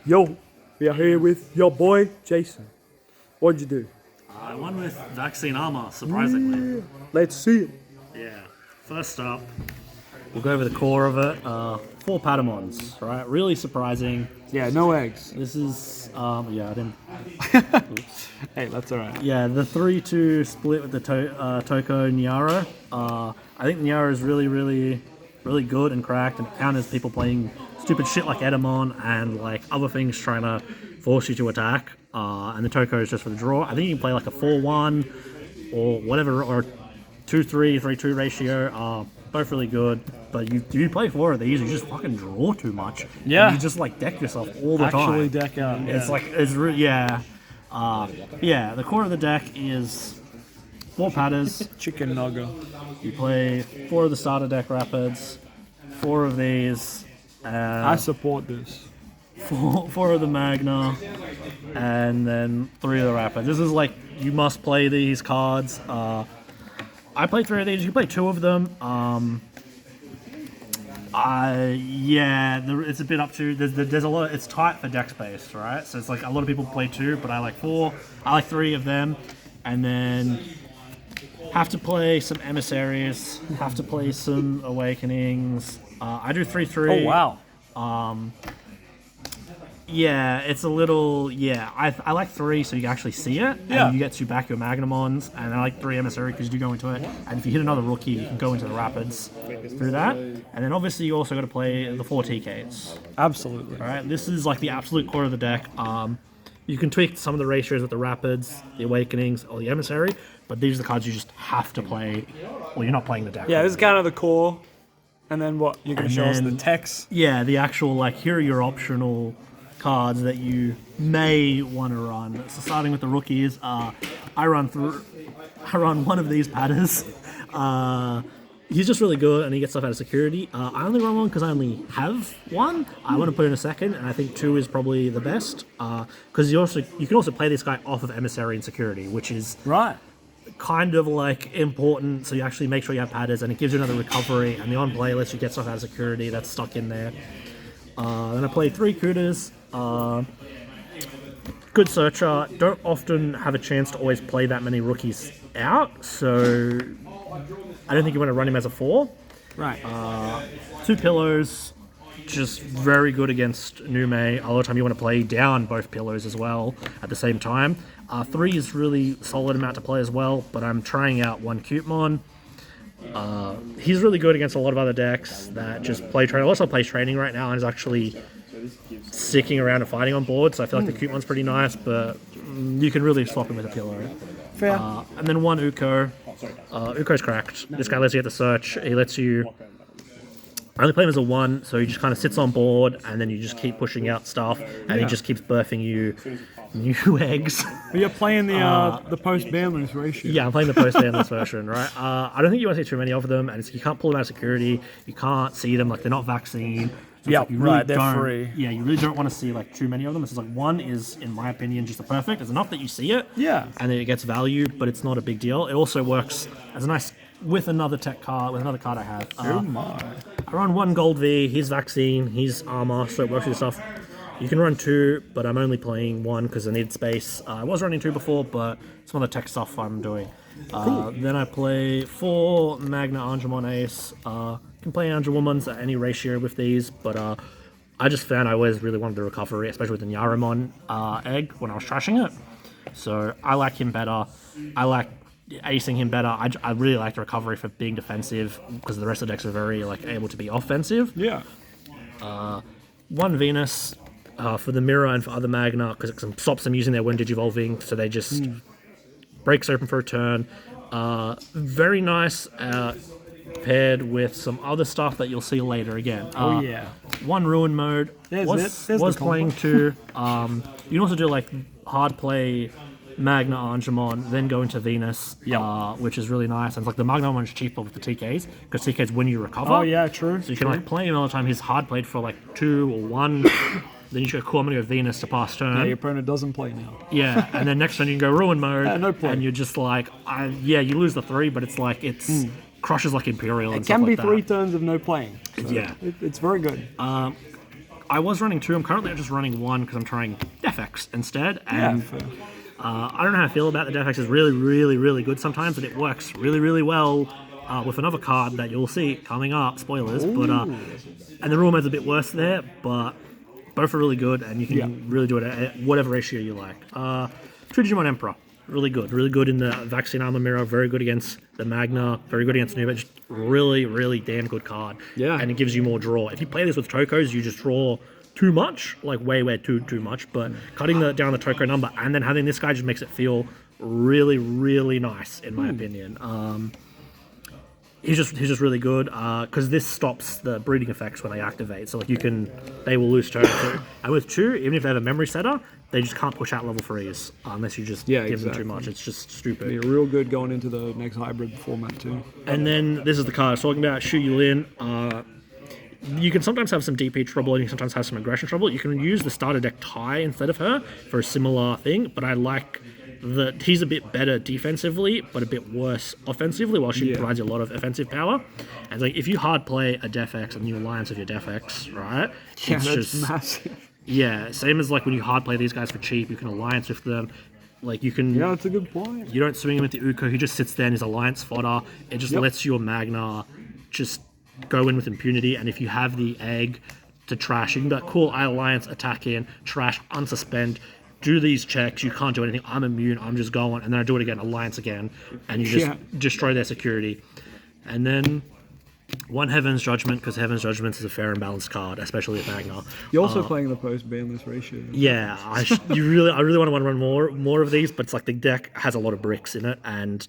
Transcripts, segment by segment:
Yo, we are here with your boy Jason. What'd you do? I won with Vaccine Armour, surprisingly. Let's see it. Yeah. First up, we'll go over the core of it. 4 Patamons, right? Really surprising. Yeah, no eggs. This is, yeah, I didn't. Hey, that's alright. Yeah, the 3-2 split with the Toko Nyara. I think Nyara is really good and cracked, and counters people playing stupid shit like Patamon and like other things trying to force you to attack. And the Toko is just for the draw. I think you can play like a 4-1 or whatever, or 2-3, 3-2 ratio. Both really good, but you play 4 of these, you just fucking draw too much. Yeah. And you just like deck yourself all the time. Actually deck out. It's like, yeah. Yeah, the core of the deck is 4 Patters. Chicken nugget. You play 4 of the starter deck Rapids, 4 of these, I support this. 4 of the Magna, and then 3 of the Rapids. This is like, you must play these cards. I play 3 of these, you can play 2 of them. It's a bit up to, there's a lot, it's tight for deck space, right? So it's like a lot of people play 2, but I like 4. I like 3 of them, and then have to play some Emissaries, have to play some Awakenings. I do 3-3. Oh, wow. Yeah, it's a little, I like 3 so you can actually see it, Yeah. and you get to back your Magnamons, and I like 3 Emissary because you do go into it, and if you hit another rookie, you can go into the Rapids through that, and then obviously you also got to play the 4 TKs. Absolutely. Alright, this is like the absolute core of the deck. You can tweak some of the ratios with the Rapids, the Awakenings, or the Emissary, but these are the cards you just have to play, or you're not playing the deck. Yeah, this is kind of the core. And then what? You're going to show us the text? Yeah, the actual, like, here are your optional cards that you may want to run. So starting with the rookies, I run one of these Patters. He's just really good, and he gets stuff out of security. I only run one because I only have one. I want to put in a second, and I think 2 is probably the best. Because you can also play this guy off of Emissary and security, which is Right. kind of like important, so you actually make sure you have Patters, and it gives you another recovery, and the on-play lets you get stuff out of security that's stuck in there. Then I play 3 Kutas. Good searcher. Don't often have a chance to always play that many rookies out, so I don't think you want to run him as a 4. Right. 2 Pillows, just very good against Nume. A lot of time you want to play down both Pillows as well at the same time. 3 is really solid amount to play as well, but I'm trying out 1 Cutemon. He's really good against a lot of other decks that just play training. Also plays training right now and is actually sticking around and fighting on board, so I feel like the Cutemon's pretty nice, but you can really swap him with a Pillow. Fair. And then 1 Uko. Uko's cracked. This guy lets you get the search. He lets you... I only play him as a 1, so he just kind of sits on board, and then you just keep pushing out stuff, and he just keeps birthing you new eggs. But you're playing the post-ban list ratio. Yeah, I'm playing the post-banless version, right? I don't think you want to see too many of them, and you can't pull them out of security. You can't see them, like they're not vaccine. So Yeah, like you really they're free. Yeah, you really don't want to see like too many of them. It's just like 1 is, in my opinion, just the perfect. It's enough that you see it, Yeah. and then it gets value, but it's not a big deal. It also works as a nice with another tech card, with another card I have. Oh my. I run 1 Gold V. He's vaccine. He's armor, so it works with stuff. You can run 2, but I'm only playing 1 because I need space. I was running 2 before, but some of the tech stuff I'm doing. Then I play 4 Magna Angemon Ace. Can play Angemons at any ratio with these, but I just found I always really wanted the recovery, especially with the Nyaramon egg when I was trashing it. So I like him better. I like acing him better. I really like the recovery for being defensive because the rest of the decks are very like able to be offensive. Yeah. 1 Venus for the mirror and for other Magna because it stops them using their when digivolving, so they just breaks open for a turn. Very nice paired with some other stuff that you'll see later again. Oh yeah. 1 Ruin mode. There's was the playing 2. You can also do like hard play Magna Angemon, then go into Venus, which is really nice. And it's like the Magna Angemon's cheaper with the TKs because TKs when you recover. Oh yeah, true. So you can like play him all the time. He's hard played for like 2 or 1. Then you go cool, I'm gonna go Venus to pass turn. Yeah, your opponent doesn't play now. Yeah, and then next turn you can go Ruin mode. No play. And you're just like, you lose the 3, but it's like crushes like Imperial and It stuff can be like 3 that. turns of no playing. So Yeah. it's very good. I was running 2. I'm currently just running 1 because I'm trying Defex instead. And I don't know how I feel about the Defex. It's really, really, really good sometimes, and it works really, really well with another card that you'll see coming up. Spoilers, but and the rule mode's a bit worse there, but both are really good, and you can really do it at whatever ratio you like. True Digimon Emperor. Really good in the Vaccine Armor Mirror, very good against the Magna, very good against Nuba, just really, really damn good card. Yeah. And it gives you more draw. If you play this with Tokos, you just draw too much, like way too much, but cutting down the Toko number and then having this guy just makes it feel really, really nice, in my opinion. He's just really good because this stops the breeding effects when they activate. So like they will lose turn 2. And with 2, even if they have a memory setter, they just can't push out level 3s unless you just give them too much. It's just stupid. Be real good going into the next hybrid format too. And then this is the card I was talking about, Shu Yulin. You can sometimes have some DP trouble and you can sometimes have some aggression trouble. You can use the starter deck Tai instead of her for a similar thing, but I like that he's a bit better defensively, but a bit worse offensively, while she provides you a lot of offensive power. And like, if you hard play a Defex and you alliance with your Defex, right? Yeah, that's just massive. Yeah, same as like when you hard play these guys for cheap, you can alliance with them. Like you can. Yeah, that's a good point. You don't swing him with the Uko. He just sits there and is alliance fodder. It just lets your Magna just go in with impunity. And if you have the egg to trash, you can be like, cool, I alliance, attack in, trash, unsuspend. Do these checks, you can't do anything, I'm immune, I'm just going, and then I do it again, alliance again, and you just destroy their security. And then one Heaven's Judgment, because Heaven's Judgment is a fair and balanced card, especially with Magna. You're also playing the post-banless ratio. Yeah, I really want to run more of these, but it's like the deck has a lot of bricks in it, and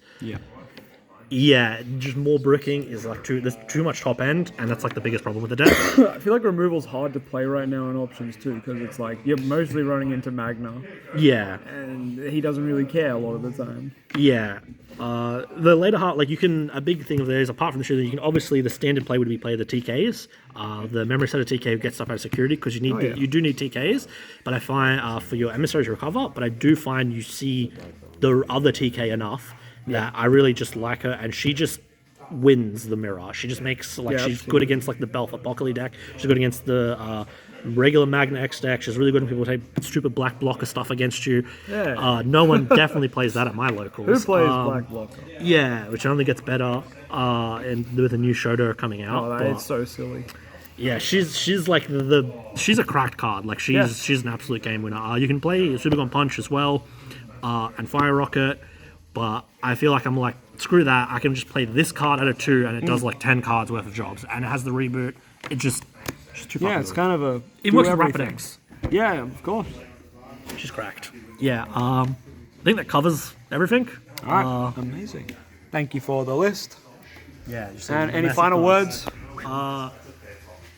just more bricking is like there's too much top end, and that's like the biggest problem with the deck. I feel like removal's hard to play right now in options too, because it's like you're mostly running into Magna. Yeah. And he doesn't really care a lot of the time. Yeah. The later heart, like a big thing of theirs, apart from the shooter, you can obviously, the standard play would be play the TKs. The memory set of TK gets stuff out of security, because you do need TKs, but I find for your emissaries to recover, but I do find you see the other TK enough that I really just like her, and she just wins the mirror. She just makes she's good against like the Belf Apocalypse deck. She's good against the regular Magna X deck. She's really good when people take stupid black blocker stuff against you. Yeah. No one definitely plays that at my locals. Who plays black blocker? Yeah, which only gets better with a new Shoto coming out. Oh, that's so silly. Yeah, she's like she's a cracked card. Like she's an absolute game winner. You can play Super Gun Punch as well, and Fire Rocket. But I feel like I'm like, screw that, I can just play this card out of 2 and it does like 10 cards worth of jobs. And it has the reboot. It's too fucking it's good. kind of a... It works with Rapid X. Yeah, of course. She's cracked. Yeah, I think that covers everything. Alright, amazing. Thank you for the list. Yeah. And any final words?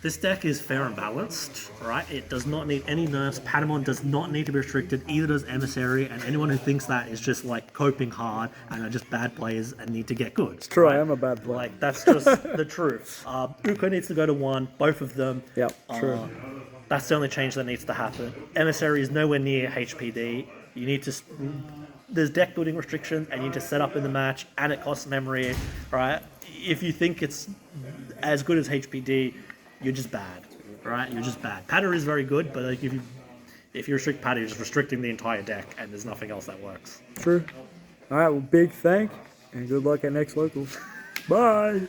This deck is fair and balanced, right? It does not need any nerfs. Patamon does not need to be restricted, either does Emissary, and anyone who thinks that is just like coping hard and are just bad players and need to get good. It's true, right? I am a bad player. Like, that's just the truth. Uko needs to go to 1, both of them. Yep, true. That's the only change that needs to happen. Emissary is nowhere near HPD. You need to... There's deck building restrictions, and you need to set up in the match, and it costs memory, right? If you think it's as good as HPD... You're just bad, right? You're just bad. Patter is very good, but like if you restrict Patter, you're just restricting the entire deck, and there's nothing else that works. True. All right, well, big thank, and good luck at next locals. Bye.